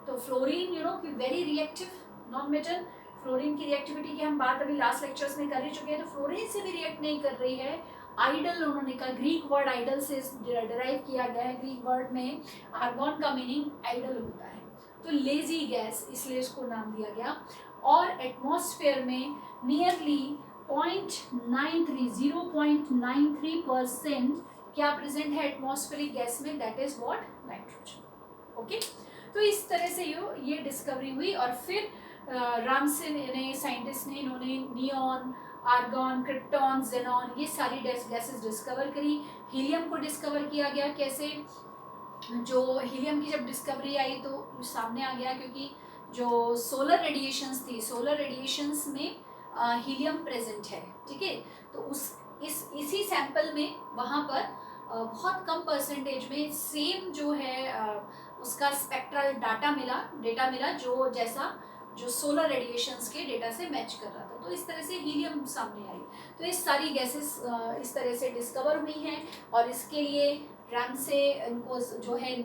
तो फ्लोरीन यू नो कि very reactive non metal, fluorine की रिएक्टिविटी की हम बात अभी लास्ट लेक्चर्स में कर ही चुके हैं। तो फ्लोरीन से भी रिएक्ट नहीं कर रही है। आइडल उन्होंने कहा, ग्रीक वर्ड आइडल से डिराइव किया गया है। ग्रीक वर्ड में आर्गॉन का मीनिंग आइडल होता है, तो लेजी गैस इसलिए इसको नाम दिया गया। और एटमॉस्फेयर में नियरली 0.93% क्या प्रेजेंट है एटमॉस्फेरिक गैस में, that is what, nitrogen. Okay, तो इस तरह से ये डिस्कवरी हुई। और फिर रामसे ने साइंटिस्ट ने, इन्होंने नियॉन, आर्गॉन, क्रिप्टॉन, जेनॉन, ये सारी गैसेस डिस्कवर करी। हीलियम को डिस्कवर किया गया कैसे, जो हीलियम की जब डिस्कवरी आई तो सामने आ गया, क्योंकि जो सोलर रेडिएशंस थी, सोलर रेडिएशंस में हीलियम प्रेजेंट है। ठीक है, तो इसी सैंपल में वहाँ पर बहुत कम परसेंटेज में सेम जो है उसका स्पेक्ट्रल डेटा मिला जो सोलर रेडिएशंस के डेटा से मैच कर रहा था। तो इस तरह से हीलियम सामने आई। तो ये सारी गैसेस इस तरह से डिस्कवर हुई हैं, और इसके लिए रामसे इनको जो है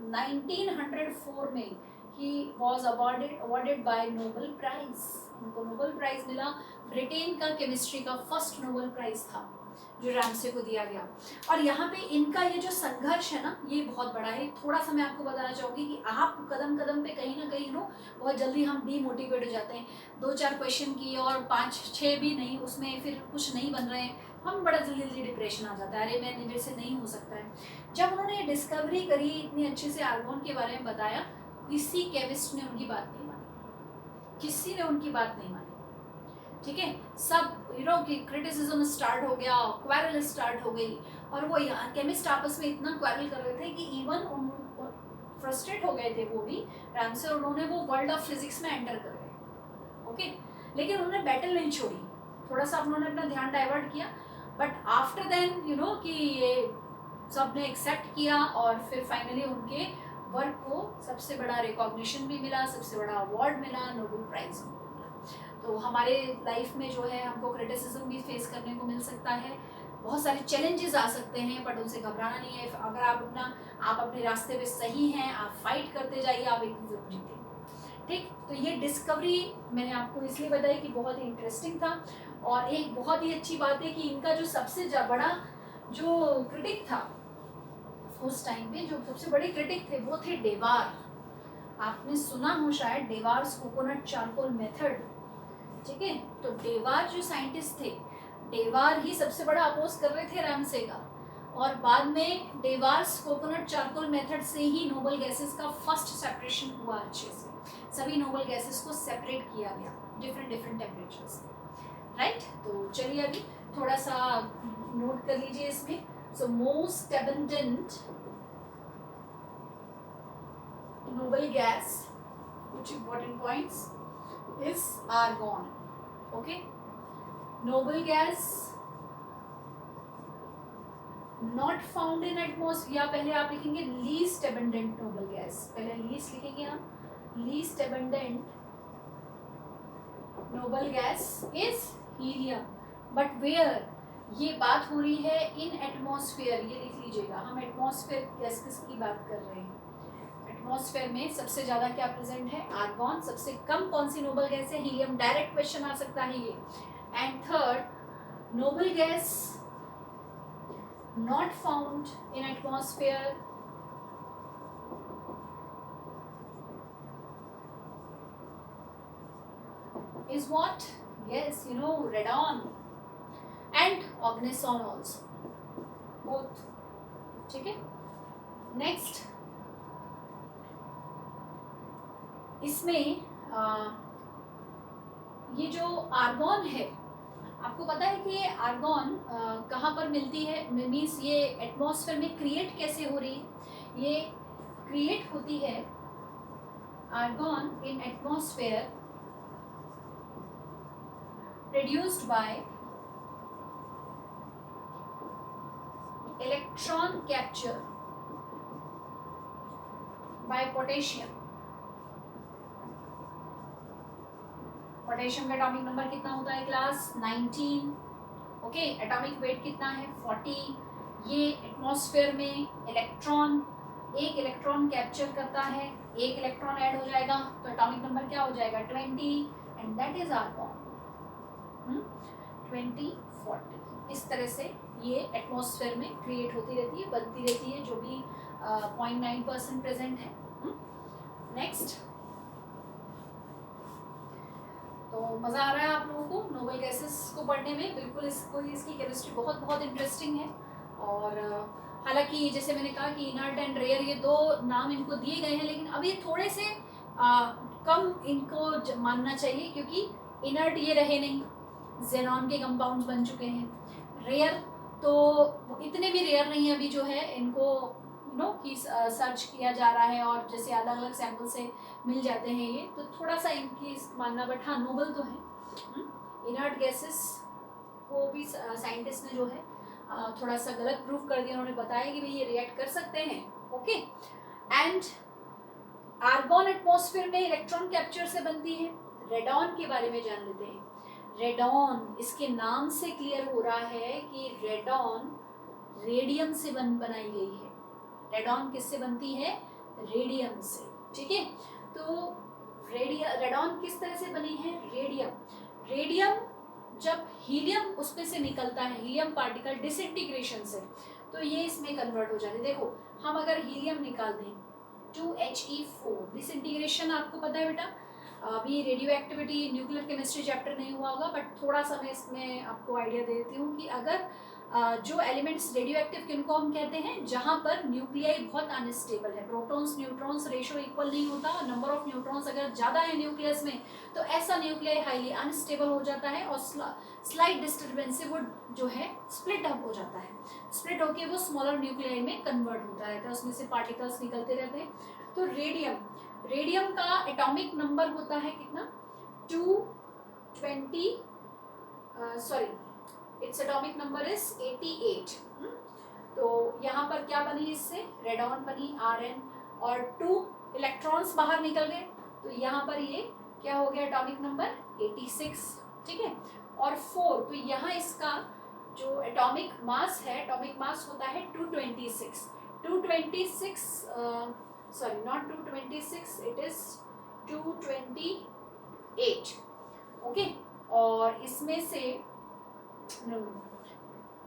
1904 में ही was awarded by Nobel prize. उनको नोबेल प्राइज मिला। ब्रिटेन का केमिस्ट्री का फर्स्ट नोबेल प्राइज था जो रामसे को दिया गया। और यहाँ पे इनका ये जो संघर्ष है ना, ये बहुत बड़ा है। थोड़ा सा मैं आपको बताना चाहूँगी कि आप कदम कदम पे कहीं ना कहीं बहुत जल्दी हम डीमोटिवेट हो जाते हैं। 2-4 क्वेश्चन की और 5-6 भी नहीं, उसमें फिर कुछ नहीं बन रहे हैं, हम बड़ा जल्दी डिप्रेशन आ जाता है, अरे मेरे से नहीं हो सकता है। जब उन्होंने डिस्कवरी करी, इतनी अच्छे से आर्गॉन के बारे में बताया, किसी केमिस्ट ने उनकी बात नहीं मानी, किसी ने उनकी बात नहीं मानी। ठीक है, सब कि क्रिटिसिज्म स्टार्ट हो गया, क्वेरल स्टार्ट हो गई, और वो केमिस्ट आपस में इतना क्वेरल कर रहे थे कि इवन फ्रस्ट्रेट हो गए थे वो भी रामसे। उन्होंने वो वर्ल्ड ऑफ फिजिक्स में एंटर कर गए। ओके, लेकिन उन्होंने बैटल नहीं छोड़ी, थोड़ा सा उन्होंने अपना ध्यान डाइवर्ट किया, बट आफ्टर देन कि ये सब ने एक्सेप्ट किया, और फिर फाइनली उनके वर्क को सबसे बड़ा रिकॉग्निशन भी मिला, सबसे बड़ा अवार्ड मिला, नोबेल प्राइज मिला। तो हमारे लाइफ में जो है हमको क्रिटिसिज्म भी फेस करने को मिल सकता है, बहुत सारे चैलेंजेस आ सकते हैं, बट उनसे घबराना नहीं है। अगर आप अपने रास्ते पे सही हैं, आप फाइट करते जाइए, आप एक दिन जरूर जीतेंगे। ठीक, तो ये डिस्कवरी मैंने आपको इसलिए बताई कि बहुत ही इंटरेस्टिंग था। और एक बहुत ही अच्छी बात है कि इनका जो सबसे बड़ा जो क्रिटिक था उस टाइम पे, जो सबसे बड़े क्रिटिक थे वो थे डेवार। आपने सुना हो शायद डेवार्स कोकोनट चारकोल मेथड। ठीक है, तो डेवार जो साइंटिस्ट थे, डेवार ही सबसे बड़ा अपोज कर रहे थे रामसे का, और बाद में डेवार्स कोकोनट चारकोल मेथड से ही नोबल गैसेस का फर्स्ट सेपरेशन हुआ अच्छे से, सभी नोबल गैसेस को सेपरेट किया गया डिफरेंट डिफरेंट टेम्परेचर्स पे, राइट। तो चलिए अभी थोड़ा सा नोट कर लीजिए इसमें। So most abundant noble gas, कुछ important points is argon, okay. Noble gas not found in atmosphere, या पहले आप लिखेंगे लीस्ट एबंडेंट नोबल गैस, पहले लीस्ट लिखेंगे आप, least abundant noble gas is helium, but where, ये बात हो रही है इन एटमॉस्फेयर, ये लिख लीजिएगा, हम एटमॉस्फेयर गैसेस की बात कर रहे हैं। एटमॉस्फेयर में सबसे ज्यादा क्या प्रेजेंट है, आर्गॉन, सबसे कम कौन सी नोबल गैस है, हीलियम, डायरेक्ट क्वेश्चन आ सकता है ये। And third, noble gas not found in atmosphere is what? Yes, you know, radon and oganesson also, both, ठीक है। नेक्स्ट इसमें ये जो आर्गॉन है, आपको पता है कि ये आर्गॉन कहाँ पर मिलती है, मीन्स ये एटमॉस्फेयर में क्रिएट कैसे हो रही है, ये क्रिएट होती है argon in atmosphere produced by electron capture by potassium. Potassium का एटॉमिक नंबर कितना होता है क्लास 19, ओके। एटॉमिक वेट कितना है 40। ये एटमॉस्फेयर में इलेक्ट्रॉन, एक इलेक्ट्रॉन कैप्चर करता है, एक इलेक्ट्रॉन ऐड हो जाएगा तो एटॉमिक नंबर क्या हो जाएगा 20, एंड दैट इज आर्गॉन। 20, 40 इस तरह से ये एटमॉस्फेयर में क्रिएट होती रहती है, बनती रहती है, जो भी 0.9% प्रेजेंट है। नेक्स्ट, तो मज़ा आ रहा है आप लोगों को नोबल गैसेस को पढ़ने में, बिल्कुल इसको, इसकी केमिस्ट्री बहुत बहुत इंटरेस्टिंग है। और हालांकि जैसे मैंने कहा कि इनर्ट एंड रेयर ये दो नाम इनको दिए गए हैं, लेकिन अभी थोड़े से कम इनको मानना चाहिए, क्योंकि इनर्ट ये रहे नहीं, जेनॉन के कंपाउंड्स बन चुके हैं। रेयर तो इतने भी रेयर नहीं अभी जो है इनको नो कि सर्च किया जा रहा है, और जैसे अलग अलग सैंपल से मिल जाते हैं ये, तो थोड़ा सा इनकी मानना, बट हाँ नोबल तो है। इनर्ट गैसेस को भी साइंटिस्ट ने जो है थोड़ा सा गलत प्रूफ कर दिया, उन्होंने बताया कि भाई ये रिएक्ट कर सकते हैं, ओके। एंड आर्गॉन एटमॉस्फेयर में इलेक्ट्रॉन कैप्चर से बनती है। रेडॉन के बारे में जान लेते हैं। रेडॉन, इसके नाम से क्लियर हो रहा है कि रेडॉन रेडियम से बनाई गई है। रेडॉन किससे बनती है, रेडियम से, ठीक है। तो रेडॉन किस तरह से बनी है, रेडियम जब हीलियम उसमें से निकलता है, हीलियम पार्टिकल डिसइंटीग्रेशन से, तो ये इसमें कन्वर्ट हो जाते हैं। देखो हम अगर हीलियम निकाल दें 2He4, डिसइंटीग्रेशन आपको पता है बेटा, अभी radio activity nuclear chemistry chapter नहीं हुआ होगा, बट थोड़ा सा मैं इसमें आपको आइडिया दे देती हूँ कि अगर जो एलिमेंट्स रेडियो एक्टिव किनको हम कहते हैं, जहाँ पर न्यूक्लियाई बहुत अनस्टेबल है, प्रोटॉन्स न्यूट्रॉन्स रेशो इक्वल नहीं होता, नंबर ऑफ न्यूट्रॉन्स अगर ज़्यादा है न्यूक्लियस में, तो ऐसा न्यूक्लियाई हाईली अनस्टेबल हो जाता है और स्लाइट डिस्टर्बेंस से वो जो है स्प्लिट अप हो जाता है, स्प्लिट होके वो स्मॉलर न्यूक्लियाई में कन्वर्ट होता रहता है, उसमें से पार्टिकल्स निकलते रहते हैं। तो रेडियम का एटॉमिक नंबर होता है कितना, 220, sorry its atomic number is 88। तो यहाँ पर क्या बनी, इससे रेडॉन बनी Rn, और 2 इलेक्ट्रॉन्स बाहर निकल गए, तो यहाँ पर ये क्या हो गया एटॉमिक नंबर 86, ठीक है। और 4, तो यहाँ इसका जो एटॉमिक मास है, एटॉमिक मास होता है 226, sorry not 226, it is 228, okay. और इसमें से no,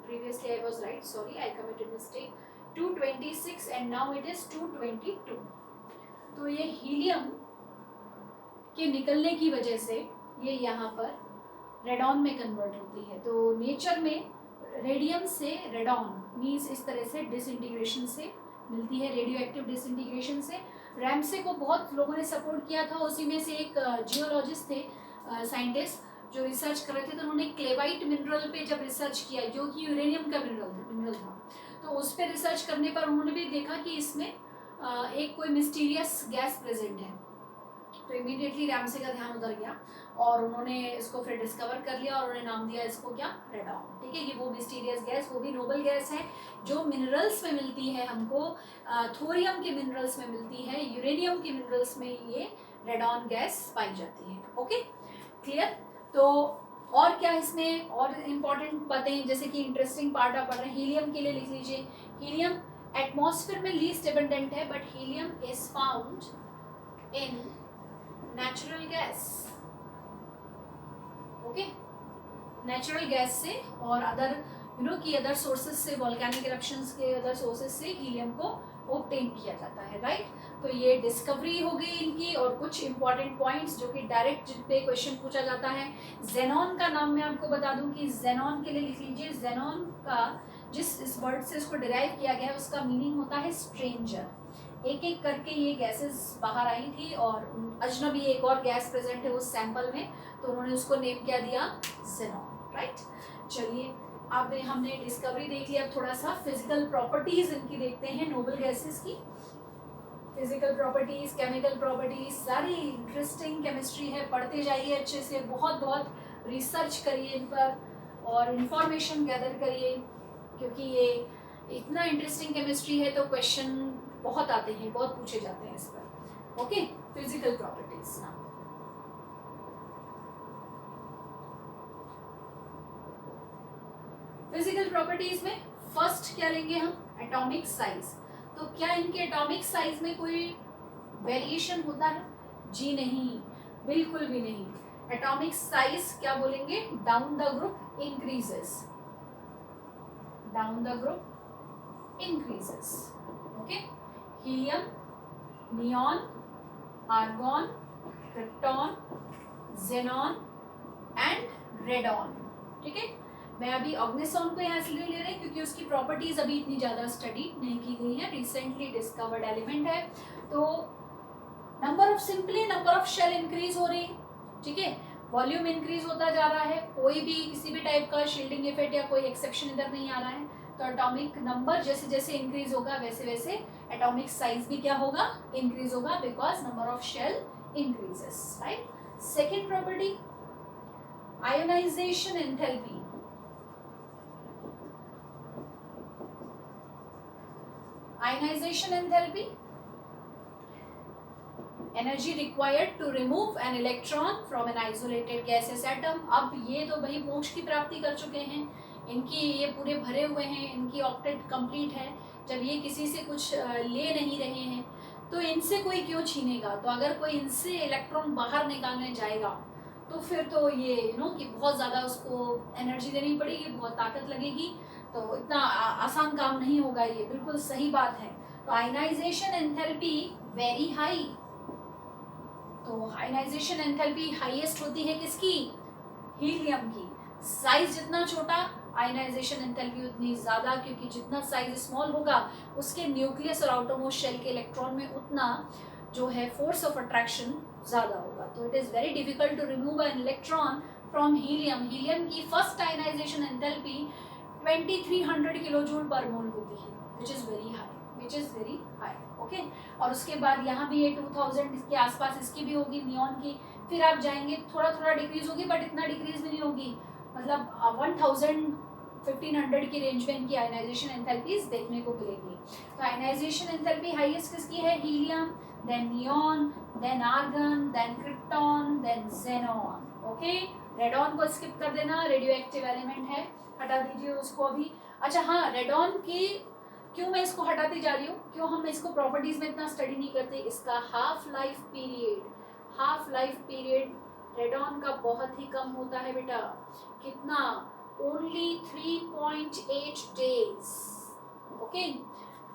previously I was right, sorry I committed mistake, 226 and now it is 222। तो ये हीलियम के निकलने की वजह से ये यहाँ पर रेडॉन में कन्वर्ट होती है। तो नेचर में रेडियम से रेडॉन मीन्स इस तरह से डिसइंटीग्रेशन से मिलती है, रेडियो एक्टिव डिसइंटीग्रेशन से। रैमसे को बहुत लोगों ने सपोर्ट किया था, उसी में से एक जियोलॉजिस्ट थे, साइंटिस्ट जो रिसर्च कर रहे थे, तो उन्होंने क्लेवाइट मिनरल पे जब रिसर्च किया जो कि यूरेनियम का मिनरल था, तो उस पर रिसर्च करने पर उन्होंने भी देखा कि इसमें एक कोई मिस्टीरियस गैस प्रेजेंट है। तो इमीडिएटली रैमसे का ध्यान उधर गया और उन्होंने इसको फिर डिस्कवर कर लिया और उन्होंने नाम दिया इसको क्या, रेडॉन। ठीक है, ये वो मिस्टीरियस गैस, वो भी नोबल गैस है जो मिनरल्स में मिलती है हमको, थोरियम के मिनरल्स में मिलती है, यूरेनियम के मिनरल्स में ये रेडॉन गैस पाई जाती है। Okay, clear. तो और क्या इसमें और इम्पॉर्टेंट बातें, जैसे कि इंटरेस्टिंग पार्ट आप पढ़ रहे हैं, हीलियम के लिए लिख लीजिए। हीलियम एटमॉस्फेयर में लीस्ट एबंडेंट है, but helium is found in natural gas. Okay, natural gas से और अदर कि अदर सोर्सेज से, वोल्केनिक इरप्शंस के अदर सोर्सेज से हीलियम को ऑब्टेन किया जाता है, राइट। तो ये डिस्कवरी हो गई इनकी, और कुछ इंपॉर्टेंट पॉइंट्स जो कि डायरेक्ट जिन पे क्वेश्चन पूछा जाता है। जेनॉन का नाम मैं आपको बता दूं कि जेनॉन के लिए लिख लीजिए, जेनॉन का जिस इस वर्ड से इसको डिराइव किया गया है उसका मीनिंग होता है स्ट्रेंजर। एक एक करके ये गैसेस बाहर आई थी और अजनबी एक और गैस प्रेजेंट है उस सैंपल में, तो उन्होंने उसको नेम क्या दिया, जेनॉन, राइट। चलिए, अब हमने डिस्कवरी देख लिया, अब थोड़ा सा फिजिकल प्रॉपर्टीज इनकी देखते हैं, नोबल गैसेस की। फिजिकल प्रॉपर्टीज, केमिकल प्रॉपर्टीज, सारी इंटरेस्टिंग केमिस्ट्री है, पढ़ते जाइए अच्छे से, बहुत बहुत रिसर्च करिए इन पर और इंफॉर्मेशन गैदर करिए, क्योंकि ये इतना इंटरेस्टिंग केमिस्ट्री है तो क्वेश्चन बहुत आते हैं, बहुत पूछे जाते हैं इस पर। ओके, फिजिकल प्रॉपर्टीज ना, फिजिकल प्रॉपर्टीज में फर्स्ट क्या लेंगे हम, एटॉमिक साइज। तो क्या इनके एटॉमिक साइज में कोई वेरिएशन होता है? जी नहीं, बिल्कुल भी नहीं। एटॉमिक साइज क्या बोलेंगे, down the group increases, down the group increases. Okay, helium, neon, argon, krypton, xenon and radon. ठीक है, मैं अभी ऑग्नेसॉन को यहाँ इसलिए ले रही हूँ क्योंकि उसकी प्रॉपर्टीज अभी इतनी ज़्यादा स्टडी नहीं की गई है, रिसेंटली डिस्कवर्ड एलिमेंट है। तो number of, simply number of shell increase हो रही, ठीक है, वॉल्यूम इंक्रीज होता जा रहा है, कोई भी किसी भी टाइप का शील्डिंग इफेक्ट या कोई एक्सेप्शन इधर नहीं आ रहा है। तो एटॉमिक नंबर जैसे जैसे इंक्रीज होगा वैसे वैसे एटॉमिक साइज भी क्या होगा, इंक्रीज होगा, because number of shell increases, right. Second property, ionisation enthalpy. Ionisation enthalpy, energy required to remove an electron from an isolated gases atom. अब ये तो भाई मोक्ष की प्राप्ति कर चुके हैं, इनकी ये पूरे भरे हुए हैं, इनकी ऑक्टेट कंप्लीट है, जब ये किसी से कुछ ले नहीं रहे हैं तो इनसे कोई क्यों छीनेगा। तो अगर कोई इनसे इलेक्ट्रॉन बाहर निकालने जाएगा तो फिर तो ये कि बहुत ज़्यादा उसको एनर्जी देनी पड़ेगी, बहुत ताकत लगेगी, तो इतना आसान काम नहीं होगा, ये बिल्कुल सही बात है। तो आयनाइजेशन एंथैल्पी वेरी हाई, तो आयनाइजेशन एंथैल्पी हाईएस्ट होती है किसकी, हीलियम की। साइज जितना छोटा आयनाइजेशन एंथैल्पी उतनी ज़्यादा, क्योंकि जितना साइज स्मॉल होगा उसके न्यूक्लियस और आउटरमोस्ट शेल के इलेक्ट्रॉन में उतना जो है फोर्स ऑफ अट्रैक्शन ज़्यादा होगा। तो it is very difficult to remove an electron from helium. Helium की first ionisation enthalpy 2300 kilo joule पर मोल होती है, which is very high, okay. और उसके बाद यहाँ भी ये 2000 के आसपास इसकी भी होगी, नियॉन की। फिर आप जाएंगे थोड़ा थोड़ा डिक्रीज होगी, बट इतना डिक्रीज भी नहीं होगी, मतलब 1500 की रेंज में इनकी आयनाइजेशन एंथैल्पीज देखने को मिलेगी। तो आयनाइजेशन एंथैल्पी हाईएस्ट किसकी है, helium, then neon, then argon, then krypton, then xenon. Okay, radon को स्किप कर देना, रेडियो एक्टिव एलिमेंट है, हटा दीजिए उसको अभी। अच्छा हाँ, रेडॉन की क्यों मैं इसको हटाती जा रही हूँ, क्यों हम इसको प्रॉपर्टीज में इतना स्टडी नहीं करते, इसका हाफ लाइफ पीरियड रेडॉन का बहुत ही कम होता है बेटा। कितना, only 3.8 days, okay,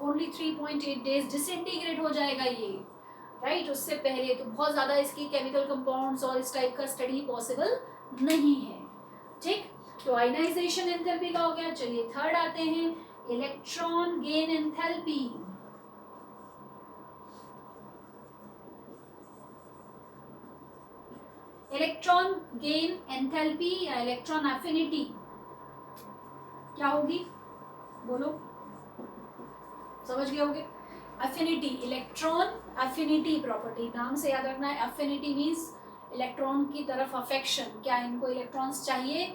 only 3.8 days disintegrate हो जाएगा ये, राइट। उससे पहले तो बहुत ज़्यादा इसकी केमिकल कंपाउंड्स और इस टाइप का स्टडी पॉसिबल नहीं है, ठीक। तो आयनाइजेशन एंथैल्पी का हो गया। चलिए थर्ड आते हैं, electron gain enthalpy. Electron gain enthalpy या इलेक्ट्रॉन एफिनिटी क्या होगी, बोलो, समझ गए होगे। एफिनिटी, इलेक्ट्रॉन एफिनिटी प्रॉपर्टी, नाम से याद रखना है। एफिनिटी मीन्स इलेक्ट्रॉन की तरफ अफेक्शन। क्या इनको इलेक्ट्रॉन्स चाहिए?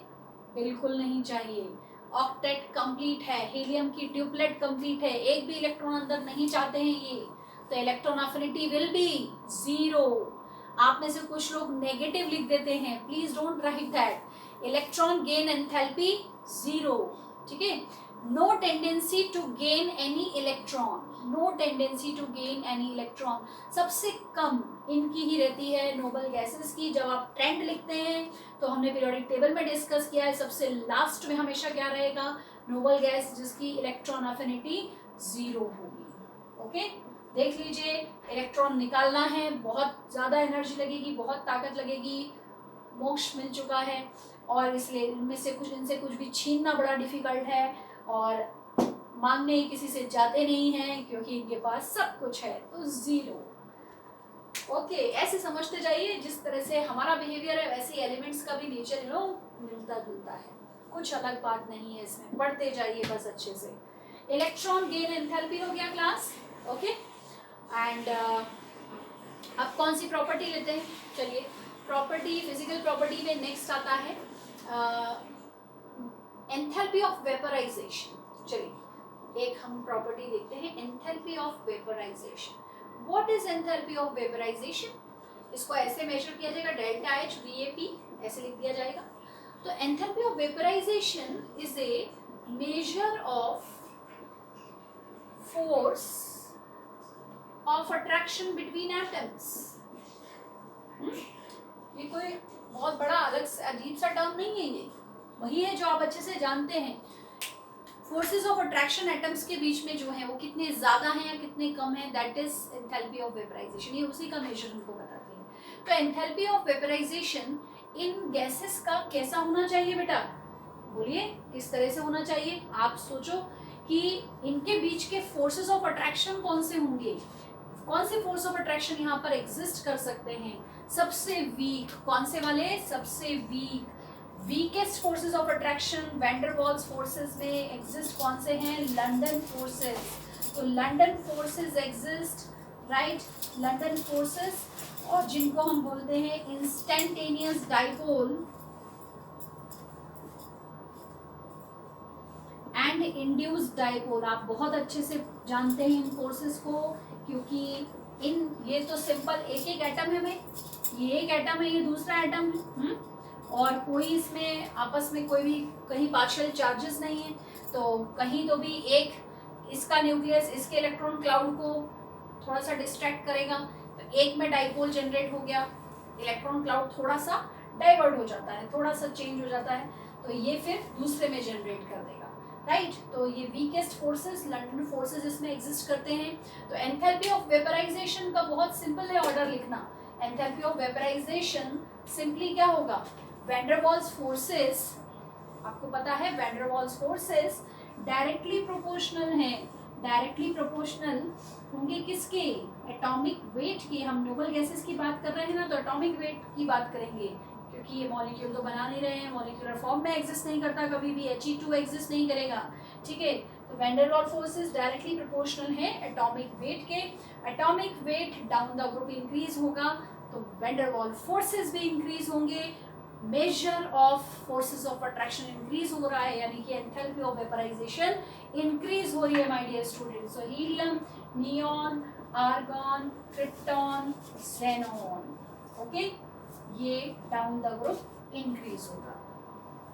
बिल्कुल नहीं चाहिए। ऑक्टेट कंप्लीट है, हीलियम की ट्यूबलेट कंप्लीट है, एक भी इलेक्ट्रॉन अंदर नहीं चाहते हैं ये, तो electron affinity will be zero. आप में से कुछ लोग नेगेटिव लिख देते हैं, please don't write that. Electron gain enthalpy zero, ठीक है। No tendency to gain any electron, no tendency to gain any electron, सबसे कम इनकी ही रहती है नोबल गैसेस की। जब आप ट्रेंड लिखते हैं तो हमने पीरियोडिक टेबल में डिस्कस किया है, सबसे लास्ट में हमेशा क्या रहेगा, नोबल गैस जिसकी इलेक्ट्रॉन एफिनिटी जीरो होगी। ओके, देख लीजिए, इलेक्ट्रॉन निकालना है, बहुत ज़्यादा एनर्जी लगेगी, बहुत ताकत लगेगी, मोक्ष मिल चुका है, और इसलिए इनमें से कुछ, इनसे कुछ भी छीनना बड़ा डिफिकल्ट है, और मांगने किसी से जाते नहीं हैं क्योंकि इनके पास सब कुछ है, तो जीरो। ओके, ऐसे समझते जाइए, जिस तरह से हमारा बिहेवियर है वैसे एलिमेंट्स का भी नेचर मिलता जुलता है, कुछ अलग बात नहीं है इसमें, पढ़ते जाइए बस अच्छे से। इलेक्ट्रॉन गेन एंथैल्पी हो गया क्लास, ओके। एंड अब कौन सी प्रॉपर्टी लेते हैं, चलिए प्रॉपर्टी, फिजिकल प्रॉपर्टी में नेक्स्ट आता है एंथैल्पी ऑफ वेपराइजेशन। चलिए एक हम प्रॉपर्टी देखते हैं, enthalpy of vaporisation. What is enthalpy of vaporisation? इसको ऐसे मेजर किया जाएगा, डेल्टा एच VAP ऐसे लिख दिया जाएगा। तो enthalpy of vaporisation is a measure of force of attraction between atoms. ये कोई बहुत बड़ा अलग अजीब सा टर्म नहीं है, ये वही है जो आप अच्छे से जानते हैं। फोर्सेस ऑफ अट्रैक्शन एटम्स के बीच में जो है वो कितने ज्यादा हैं या कितने कम हैं, that is enthalpy of vaporisation, ये उसी का मेजर हमको बताते हैं। तो एंथैल्पी ऑफ वेपराइजेशन इन गैसेस का कैसा होना चाहिए बेटा, बोलिए किस तरह से होना चाहिए। आप सोचो कि इनके बीच के फोर्सेस ऑफ अट्रैक्शन कौन से होंगे, कौन से फोर्स ऑफ अट्रैक्शन यहाँ पर एग्जिस्ट कर सकते हैं। सबसे वीक कौन से वाले, सबसे weakest forces of attraction van der Waals forces में एग्जिस्ट कौन से हैं, लंदन फोर्सेस। तो London forces exist, right, London forces, और जिनको हम बोलते हैं instantaneous dipole and induced dipole. आप बहुत अच्छे से जानते हैं इन फोर्सेस को, क्योंकि ये तो सिंपल एक एक एटम है भाई, ये एक एटम है, ये दूसरा एटम है, और कोई इसमें आपस में कोई भी कहीं पार्शियल चार्जेस नहीं है, तो कहीं तो भी एक इसका न्यूक्लियस इसके इलेक्ट्रॉन क्लाउड को थोड़ा सा डिस्ट्रैक्ट करेगा, तो एक में डाइपोल जनरेट हो गया, इलेक्ट्रॉन क्लाउड थोड़ा सा डाइवर्ट हो जाता है, थोड़ा सा चेंज हो जाता है, तो ये फिर दूसरे में जनरेट कर देगा, राइट। तो ये वीकेस्ट फोर्सेस लंदन फोर्सेस इसमें एग्जिस्ट करते हैं। तो एंथैल्पी ऑफ वेपराइजेशन का बहुत सिंपल है ऑर्डर लिखना। एंथैल्पी ऑफ वेपराइजेशन सिंपली क्या होगा, वैन डर वाल्स फोर्सेस, आपको पता है van der Waals forces directly proportional हैं, डायरेक्टली प्रोपोर्शनल होंगे किसके, एटॉमिक वेट की। हम नोबल गैसेस की बात कर रहे हैं ना, तो एटॉमिक वेट की बात करेंगे, क्योंकि ये मॉलिक्यूल तो बना नहीं रहे हैं, मॉलिक्यूलर फॉर्म में एग्जिस्ट नहीं करता, कभी भी He2 एग्जिस्ट नहीं करेगा, ठीक है। तो van der Waals forces directly proportional है एटॉमिक वेट के। Atomic weight down the group increase होगा तो वैन डर वाल्स फोर्सेस भी इंक्रीज होंगे, measure of forces of attraction increase हो रहा है, यानी कि एंथैल्पी ऑफ वेपराइजेशन इंक्रीज हो रही है my dear students. So helium, neon, argon, krypton, xenon, okay, ये डाउन द ग्रुप इंक्रीज होगा,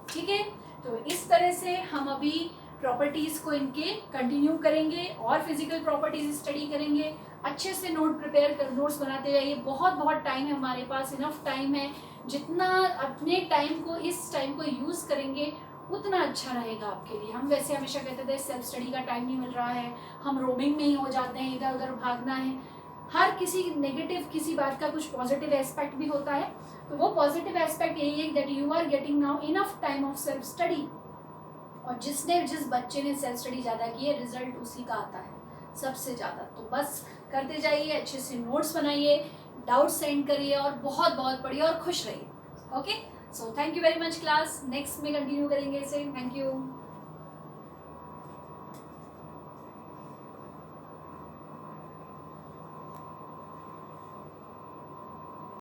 ठीक है। तो इस तरह से हम अभी प्रॉपर्टीज को इनके कंटिन्यू करेंगे और फिजिकल प्रॉपर्टीज स्टडी करेंगे। अच्छे से नोट प्रिपेयर कर, नोट्स बनाते जाइए, बहुत बहुत टाइम है हमारे पास, इनफ टाइम है। जितना अपने टाइम को, इस टाइम को यूज़ करेंगे उतना अच्छा रहेगा आपके लिए। हम वैसे हमेशा कहते थे सेल्फ स्टडी का टाइम नहीं मिल रहा है, हम रोमिंग में ही हो जाते हैं, इधर उधर भागना है, हर किसी नेगेटिव किसी बात का कुछ पॉजिटिव एस्पेक्ट भी होता है, तो वो पॉजिटिव एस्पेक्ट यही है that you are getting now enough time of self study, और जिस बच्चे ने सेल्फ स्टडी ज़्यादा की है रिजल्ट उसी का आता है सबसे ज़्यादा। तो बस करते जाइए, अच्छे से नोट्स बनाइए, डाउट सेंड करिए और बहुत बहुत पढ़िए और खुश रहिए। Okay, so thank you very much class, next में कंटिन्यू करेंगे इसे। Thank you.